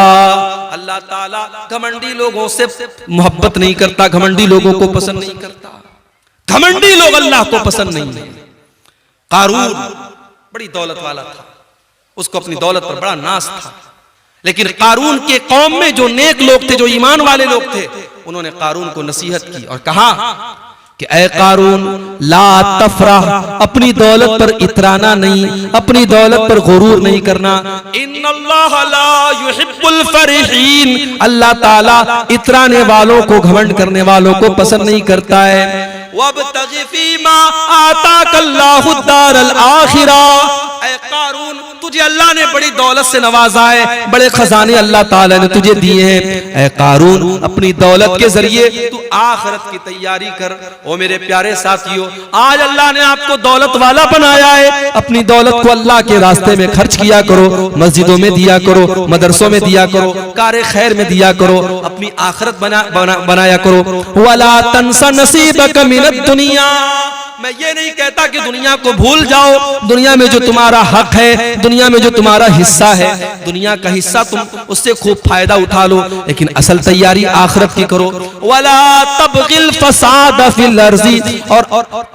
अल्लाह ताला घमंडी लोगों से मोहब्बत नहीं करता, घमंडी लोगों को पसंद नहीं करता। घमंडी लोग अल्लाह को पसंद नहीं है। कारून बड़ी दौलत वाला था, उसको अपनी दौलत पर बड़ा नाज था, लेकिन कारून के कौम में जो नेक लोग थे, जो ईमान वाले लोग थे, उन्होंने कारून को नसीहत की और कहा कि ऐ कारून ला तफरह, अपनी दौलत पर इतराना नहीं, अपनी दौलत पर गुरूर नहीं करना। इन्नल्लाह ला युहिब्बुल फरिहीन, अल्लाह ताला इतराने वालों को, घमंड करने वालों को पसंद नहीं करता है। वब्तगी फीमा आताकल्लाहु दारल आखिरा, ऐ कारून तुझे अल्लाह ने बड़ी दौलत से नवाजा है, बड़े खजाने अल्लाह ताला ने तुझे दिए हैं। ऐ कारून अपनी दौलत के जरिए तू आखिरत की तैयारी कर। ओ मेरे प्यारे साथियों, आज अल्लाह ने आपको दौलत वाला बनाया है, अपनी दौलत को अल्लाह के रास्ते में खर्च किया करो, मस्जिदों में दिया करो, मदरसों में दिया करो, कारे खैर में दिया करो, अपनी आखिरत बनाया करो। वला तंसा नसीबक मिनद दुनिया, मैं ये नहीं कहता कि दुनिया को भूल जाओ, दुनिया में जो तुम्हारा हक है, दुनिया में जो तुम्हारा हिस्सा है, दुनिया का हिस्सा तुम उससे खूब फायदा उठा लो, लेकिन असल तैयारी आखिरत की करो। वला तबगिल फसाद फिल अर्ज़ि, और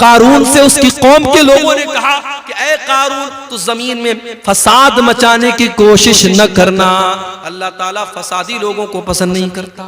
कारून से उसकी कौम के लोगों ने कहा कि ऐ कारून तू जमीन में फसाद मचाने की कोशिश न करना, अल्लाह ताला फसादी लोगों को पसंद नहीं करता।